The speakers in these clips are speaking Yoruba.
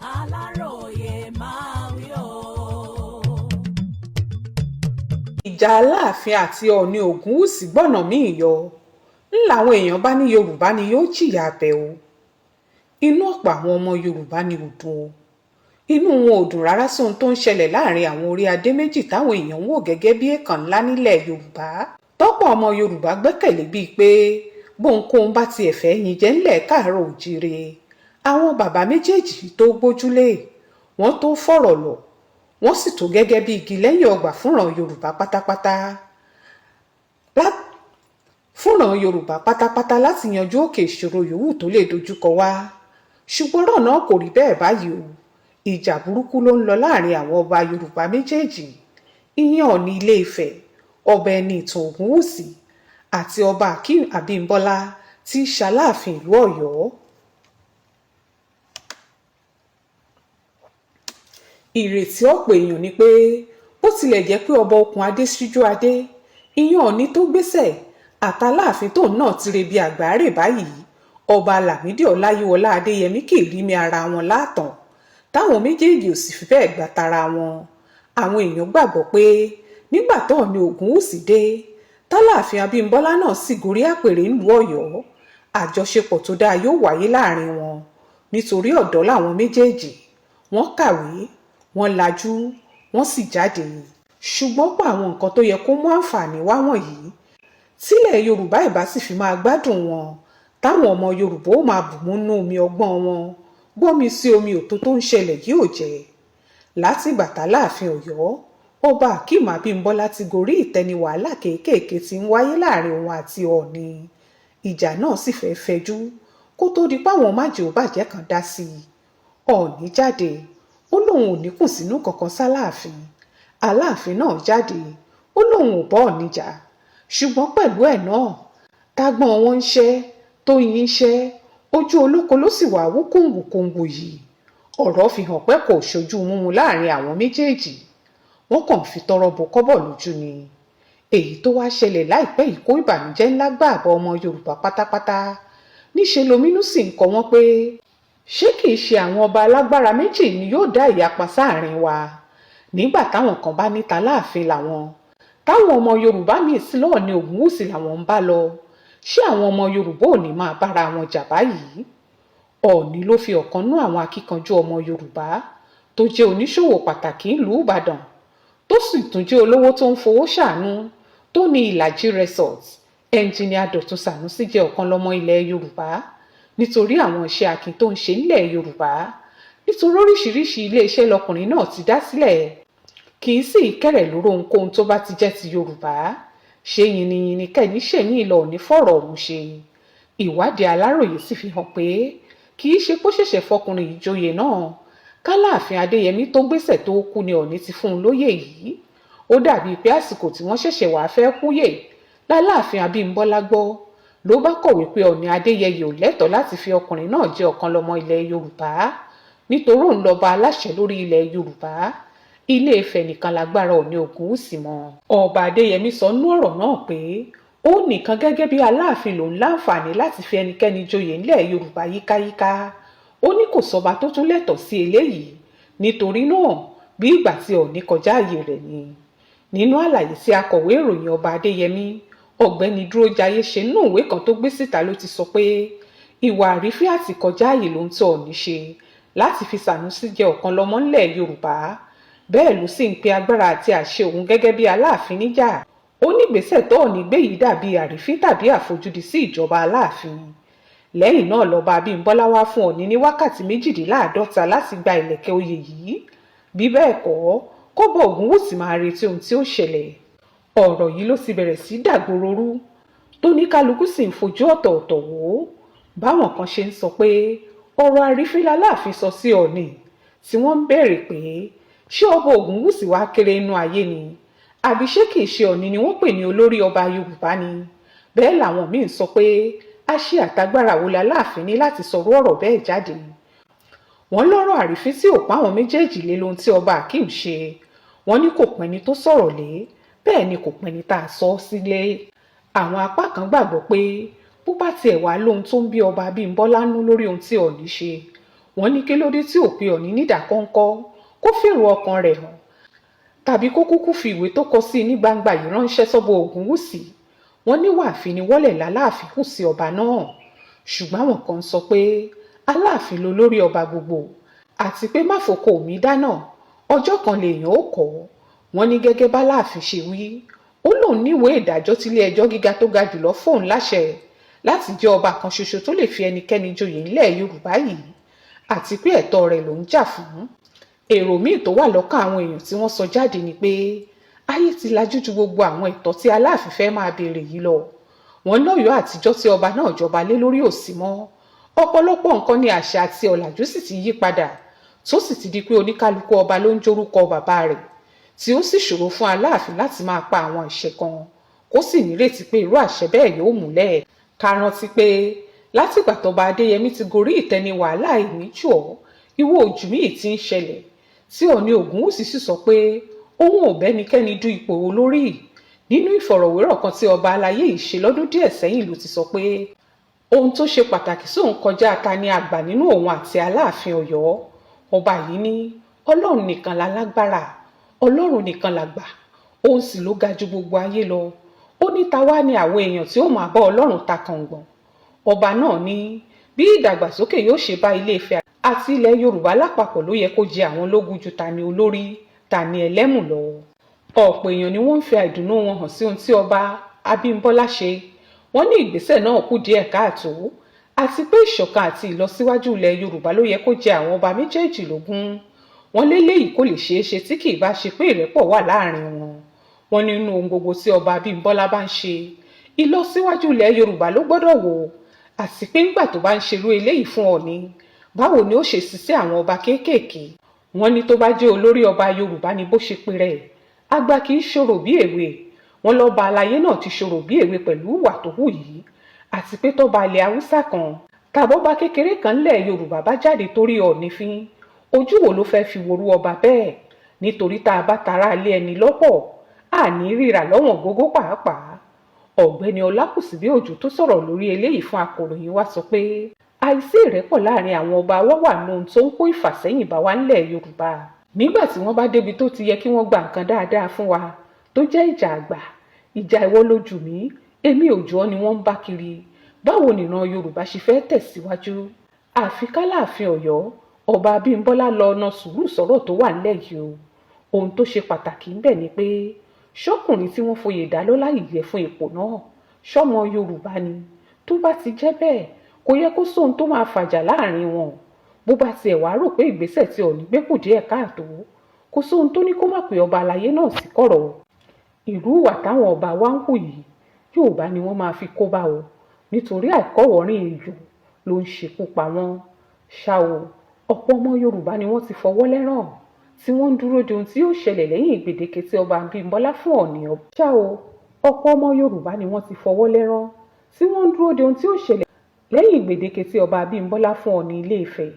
Aláròyé máa wí o. ìjà aláàfin àti ọọ̀ni ògúnwúsì gbọ́nà míì yọ ń làwọn èèyàn bá ní yorùbá ni yóò jìyà abẹ́ o. inú ọ̀pọ̀ àwọn ọmọ yorùbá ni ò dùn o. inú wọn ò dùn rárá sóhun tó ń ṣẹlẹ̀ láàrin àwọn orí adé méjì táwọn èèyàn ń wò gẹ́gẹ́ bí èèkàn ńlá nílẹ̀ yorùbá tọ́pọ̀ ọmọ yorùbá gbẹ́kẹ̀lé bíi pé bóńkóhun bá tiẹ̀ fẹ́ yin jẹ́ ńlẹ̀ káàárọ̀ òjíire àwọn bàbá méjèèjì tó gbójúlé wọ́n tó fọ̀rọ̀ lọ̀ wọ́n sì tó gẹ́gẹ́ bí igi lẹ́yìn ọgbà fúnran yorùbá pátápátá láti yanjú òkè ìṣòro yòówù tó lè dojúkọ wá ṣùgbọ́n ọ̀rọ̀ náà kò rí bẹ́ẹ̀ báyìí o. ìjà burúkú ló ń lọ láàrin àwọn ọba yorùbá méjèèjì ìyẹn ọ̀ọ̀ni ilé-ifẹ̀ ọba ẹnìtàn ògúnwùsì àti ọba akeem abímbọ́lá tí í ṣaláàfin ìlú ọ̀yọ́. ìrètí ọ̀pọ̀ èèyàn ni pé bó tilẹ̀ jẹ́ pé ọba okùn adé síjú adé ìyẹn ọ̀ọ̀ni tó gbéṣẹ̀ àtàláàfin tóun náà ti rebi àgbáre báyìí ọba lámìdí ọláyíwọlá adéyẹmí kì í rí mi ara wọn láàtàn táwọn méjèèjì ò sì fi bẹ́ẹ̀ gbà tara wọn. àwọn èèyàn gbàgbọ́ pé nígbà tóun ní ògúnwùsì dé táláàfin abímbọ́lá náà sì gorí àpèrè ńlú ọ̀yọ́ àjọṣepọ̀ tó dáa yóò wáyé láàrin wọn nítorí ọ̀dọ́ làwọn méjèèjì wọ́n kàwé wọ́n lajú wọ́n sì jáde. ṣùgbọ́n pa àwọn nǹkan tó yẹ kó mú àǹfààní wá wọ̀nyí tílẹ̀ yorùbá ìbá sì fi máa gbádùn wọn táwọn ọmọ yorùbá ó máa bùnmú nú omi ọgbọ́n wọn gbọ́mi sí omi òtó tó ń ṣẹlẹ̀ yìí ò jẹ́. látìgbà táláàfin ọ̀yọ́ ọba akeem abímbọ́lá ti gorí ìtẹ́ ni wàhálà kéékèèké ti ń wáyé láàrin òun àti ọ̀ọ̀ni ìjà náà sì fẹ́ fẹjú kó tó di páwọn májèlébàjẹ́ kan dá sí i. ọ̀ọ̀ni jáde ó lóun ò ní kùn sínú kankan sáláàfin aláàfin náà jáde ó lóun ò bá ọ̀ọ̀ni jà ṣùgbọ́n pẹ̀lú ẹ̀ náà tágbọ́n wọn ń ṣẹ́ tó yin ń ṣẹ́ ojú olóko ló sì wà wú kòǹgùkòǹgù yìí. ọ̀rọ̀ fi hàn pé kò ṣojú múmu láàrin àwọn méjèèjì wọ́n kàn fi tọrọ bò kọ́bọ̀ lójú ni. èyí tó wá ṣẹlẹ̀ láìpẹ́ yìí kó ìbànújẹ́ ńlá gbà bọ́ ọmọ yorùbá pátápátá níṣe lominú sì ń kọ wọ́n pé ṣé kìí ṣe àwọn ọba alágbára méjì ni yóò dá ìyapa sáàrin wa nígbà táwọn kan bá níta láàfin làwọn táwọn ọmọ yorùbá míì sí lọ́ọ̀ni ògúnwùsì làwọn ń bá lọ ṣé àwọn ọmọ yorùbá ò ní máa bára wọn jà báyìí. ọ̀ọ̀ni ló fi ọ̀kan nú àwọn akíkanjú ọmọ yorùbá tó jẹ́ oníṣòwò pàtàkì ìlú ìbàdàn tó sì tún jẹ́ olówó tó ń fowó ṣàánú tó ní ìlàjì resort ẹnjìníà dọ̀tun sànúsì jẹ́ ọ̀kan lọ́mọ ilẹ̀ yorùbá nítorí àwọn iṣẹ́ akin tó ń ṣe nílẹ̀ yorùbá nítorí oríṣiríṣi iléeṣẹ́ lọkùnrin náà ti dá sílẹ̀ kì í sì kẹ̀rẹ̀ lóró ohunkóhun tó bá ti jẹ́ ti yorùbá ṣe yìnyínyìnyín kẹ́ni ṣèmí ìlọ òní fọ̀rọ̀ ọ̀hún ṣe. ìwádìí aláròyé sì fi hàn pé kì í ṣe pé ó ṣẹ̀ṣẹ̀ fọkùnrin ìjòyè náà káláàfin adéyẹmí tó gbéṣẹ̀ tó kú ni ọ̀ọ̀ni ti fún un lóyè yìí. ó dàbíi pé àsìkò tí wọ́n ṣẹ̀ṣẹ̀ wàá fẹ́ kúyè láláàfin abímbọ́lá gbọ́ ló bá kọ̀wé pé ọ̀ọ̀ni adéyẹyè ò lẹ́tọ̀ọ́ láti fi ọkùnrin náà jẹ́ ọ̀kan lọ́mọ ilẹ̀ yorùbá nítorí òun lọ́ba aláṣẹ lórí ilẹ̀ yorùbá ilé-ifẹ̀ nìkan lágbára ọ̀ọ̀ni ògúnwùsì mọ́. ọba adéyẹmí sọ nú ọ̀rọ̀ náà pé ó nìkan gẹ́gẹ́ bí aláàfin lòun láǹfààní láti fi ẹnikẹ́ni joyè ńlẹ̀ yorùbá yíkáyíká ó ní kò sọba tó tún lẹ́tọ̀ọ́ sí eléyìí nítorí náà bí ìgbà tí ọ̀ọ̀ni kọjá ààyè rẹ̀ ni. nínú àlàyé sí akọ̀wé ìròyìn ọba adéyẹmí ọ̀gbẹ́ni dúrójayé ṣe nínú ìwé kan tó gbé síta ló ti sọ pé ìwà àrífín àti kọjá ààyè ló ń tọ́ ọ̀ọ̀ni ṣe láti fi sànúsí jẹ ọ̀kan lọ́mọ ńlẹ̀ yorùbá bẹ́ẹ̀ ló sì ń pe agbára àti àṣẹ òun gẹ́gẹ́ bí aláàfin níjà. ó ní ìgbésẹ̀ tó ọ̀ọ̀ni gbé yìí dàbí àrífín tàbí àfojúdi sí ìjọba aláàfin. lẹ́yìn náà lọ́ba abímbọ́lá wá fún ọ̀ọ̀ni ní wákàtí 48 láti gba ìlẹ̀kẹ̀ oyè yìí bí bẹ́ẹ̀ kọ́ kọ́bọ̀ ògúnwùsì máa retí ohun tí ó ṣẹlẹ̀. ọ̀rọ̀ yìí ló sì bẹ̀rẹ̀ sí dàgbòrorú tó ní kálukú sì ń fojú ọ̀tọ̀ọ̀tọ̀ wò ó. báwọn kan ṣe ń sọ pé ọ̀rọ̀ àrífín láláàfin sọ sí ọ̀ọ̀ni tí wọ́n ń béèrè pé ṣé ọba ògúnwùsì wá kéré inú ayé ni àbí ṣé kìí ṣe ọ̀ọ̀ni ni wọ́n pè ní olórí ọba yorùbá ni. bẹ́ẹ̀ làwọn míín sọ pé àṣẹ àtagbára wo láláàfin ní láti sọ̀rọ̀ ọ̀rọ̀ bẹ́ẹ̀ jáde. wọ́n lọ́rọ̀ àrífín tí ò pa àwọn méjèèjì lé lohun tí ọba akeem ṣe wọ́n ní kò pẹ́ni tó sọ̀rọ̀ lé bẹ́ẹ̀ ni kò pẹ́ni tá a sọ sílé. àwọn apá kan gbàgbọ́ pé bó bá tiẹ̀ wá lóhun tó ń bí ọba abímbọ́lá nú lórí ohun tí ọ̀ọ̀ni ṣe wọ́n ní kí ló dé tí ò pe Ọọ̀ni nídàkọ́ńkọ́ kó fèrò ọkàn rẹ̀ hàn tàbí kó kúkú fi ìwé tó kọ sí i ní gbangba yìí ránṣẹ́ sọ́bọ̀ Ògúnwùsì. Wọ́n ní wàáfin ni wọ́lẹ̀ láláàfin hù sí ọba náà, ṣùgbọ́n àwọn kan sọ pé Aláàfin ló lórí ọba gbogbo àti pé má fòkò mi dáná ọjọ́ kan lèèyàn ó kọ́. Wọ́n ní gẹ́gẹ́ báláàfin ṣe wí, ó lóun níwèé ìdájọ́ tílé ẹjọ́ gíga tó ga jùlọ fóun láṣẹ láti jẹ́ ọba kan ṣoṣo tó lè fi ẹnikẹ́ni joyè ńlẹ̀ Yorùbá yìí àti pé ẹ̀tọ́ rẹ̀ ló ń jà fún. Èrò míì tó wà lọ́kàn àwọn èèyàn tí wọ́n sọ jáde ni pé ayé ti lajú ju gbogbo àwọn ẹ̀tọ́ tí Aláàfin fẹ́ máa béèrè yìí lọ. Wọ́n lọ́yọ̀ọ́ àtijọ́ tí ọba náà jọba lé lórí ò sí mọ́. Ọ̀pọ̀lọpọ̀ nǹkan ní àṣà àti ọ̀làjú sì ti yí padà tó sì ti di pé oníkálukú ọba ló ń jórúkọ bàbá rẹ̀ tí ó sì ṣòro fún Aláàfin láti máa pa àwọn àṣẹ kan kó sì nírètí pé irú àṣẹ bẹ́ẹ̀ yóò múlẹ̀. Ká rántí pé látìgbà tọba Adéyẹmí ti gorí ìtẹ́ ni wàhálà ìníjù ọ́ ìwọ ojú mi ti ń ṣẹlẹ̀ tí Ọọ̀ni Ògúnwùsì sì sọ pé òun ò bẹ́nikẹ́ni du ipò olórí. Nínú ìfọ̀rọ̀wérọ̀ kan tí ọba aláyé yìí ṣe lọ́dún díẹ̀ sẹ́yìn ló ti sọ pé ohun tó ṣe pàtàkì sóun kọjá ta ni àgbà nínú òun àti Aláàfin Ọ̀yọ́. Ọba yìí ní Ọlọ́run nìkan lálágbára, Ọlọ́run nìkan làgbà, òun sì ló ga ju gbogbo ayé lọ. Ó ní ta wá ní àwọn èèyàn tí ó máa bá Ọlọ́run ta kàngbọ̀n. Ọba náà ní bí ìdàgbàsókè yóò ṣe bá Ilé-Ifẹ̀ àti ilẹ̀ Yorùbá lápapọ̀ ló yẹ kó jẹ àwọn lógún ju ta ni olórí ta ni ẹlẹ́mù lọ. Ọ̀pọ̀ èèyàn ni wọ́n ń fi àìdùnnú wọn hàn sí ohun tí ọba Abímbọ́lá ṣe. Wọ́n ní ìgbésẹ̀ náà kù díẹ̀ káàtó àti pé ìṣọ̀kan àti ìlọsíwájú ilẹ̀ Yorùbá ló yẹ kó jẹ àwọn ọba méjèèjì lógún. Wọ́n léléyìí kò lè ṣeé ṣe tí kì í bá ṣe pé ìrẹ́pọ̀ wà láàrin wọn. Wọ́n nínú ohun gbogbo tí ọba Abímbọ́lá bá ń ṣe ìlọsíwájú ilẹ̀ Yorùbá ló gbọ́dọ̀ wò àti pé ńgbà tó bá ń ṣerú eléyìí fún Ọọ̀ni báwo ni ó ṣe sí sí àwọn ọba kéékèèké. Wọ́n ní tó bá jẹ́ olórí ọba Yorùbá ni bó ṣe pé rẹ̀ àgbà kì í ṣòro bí èwe. Wọ́n lọ́ba aláyé náà ti ṣòro bí èwe pẹ̀lú ìwà tó hù yìí àti pé tọ́ba ilẹ̀ Haúsá kan tàbọ́ba kékeré kan lẹ̀ Yorùbá bá jáde torí Ọọ̀ni fín ojú wo ló fẹ́ fi worú ọba bẹ́ẹ̀. Nítorí tá a bá tara lé ẹni lọ́pọ̀ àní ríra lọ́wọ́n gógó pàápàá. Ọ̀gbẹ́ni Ọlákùsíbíòjò tó sọ̀rọ̀ lórí eléyìí fún akọ̀ròyìn wa sọ pé àìsí ìrẹ́pọ̀ láàrin àwọn ọba wa wà nínú ohun tó ń kó ìfàsẹ́yìn bá wa ńlẹ̀ Yorùbá. Nígbà tí wọ́n bá débi tó ti yẹ kí wọ́n gba nǹkan dáadáa fún wa tó jẹ́ ìjà àgbà, ìjà ìwọ lójú mi èmi ò jọ ni wọ́n ń bá kiri. Báwo nìran Yorùbá ṣe fẹ́ tẹ̀síwájú? Àfi k'Aláàfin Ọ̀yọ́ ọba Abímbọ́lá lọ ọ̀nà sùúrù sọ̀rọ̀ tó wà nílẹ̀ yìí o. Ohun tó ṣe pàtàkì ńbẹ̀ ni pé ṣọ́kùnrin tí wọ́n foyè dá lọ́lá yìí yẹ fún ipò náà ṣọ́mọ Yorùbá ni. Tó bá ti jẹ́ bẹ́ẹ̀ kò yẹ kó sóhun tó máa fàjà láàrin wọn. Bó bá tiẹ̀ wá rò pé ìgbésẹ̀ tí Ọọ̀ni gbé kù díẹ̀ káàtó kò sóhun tó ní kó má pe ọba aláyé náà sí kọ̀rọ̀. Irú ìwà táwọn ọba wa ń hù yìí Yorùbá ni wọ́n máa fi kó bá o nítorí àìkọ́wọ̀ọ́rìn èèyàn ló ń ṣekú pa wọ́n. Ṣá o ọ̀pọ̀ ọmọ Yorùbá ni wọ́n ti fọwọ́ lẹ́rán tí wọ́n ń dúró de ohun tí yóò ṣẹlẹ̀ lẹ́yìn ìgbèdéke tí ọba Abímbọ́lá fún Ọọ̀ni. Ṣá o ọ̀pọ̀ ọmọ Yorùbá ni wọ́n ti fọwọ́ lẹ́rán tí wọ́n ń dúró de ohun tí yóò ṣẹlẹ̀ lẹ́yìn ìgbèdéke tí ọba Abímbọ́lá fún Ọọ̀ni Ilé-Ifẹ̀.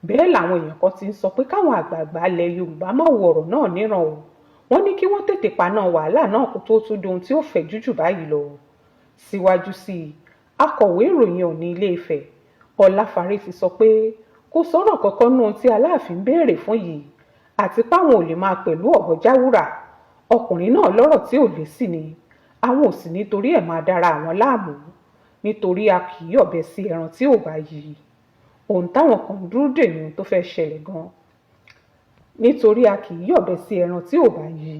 Bẹ́ẹ̀ làwọn èèyàn kan ti ń sọ pé káwọn àgbààgbà ilẹ̀ Yorùbá má wo ọ̀rọ̀ náà níran o. Wọ́n ní kí wọ́n tètè paná wàhálà náà kó tó tún dohun tí ó fẹ̀ jújù báyìí lọ. Síwájú sí i, akọ̀wé ìròyìn Ọọ̀ni Ilé-Ifẹ̀ Ọláfárẹ́ ti sọ pé kò sọ̀rọ̀ kankan nínú ohun tí Aláàfin béèrè fún yìí àti páwọn ò lè máa pẹ̀lú ọ̀rọ̀ jáwúrà. Ọkùnrin náà lọ́rọ̀ tí ò lé sí ni àwọn ò sì nítorí ẹ̀ máa dára àwọn láàmú nítorí a kì í yọ̀bẹ sí ẹran tí ò bá yí. Ohun táwọn kan dúró dè ní ohun tó fẹ́ ṣẹlẹ̀ gan-an nítorí a kì í yọ̀bẹ sí ẹran tí ò bá yí.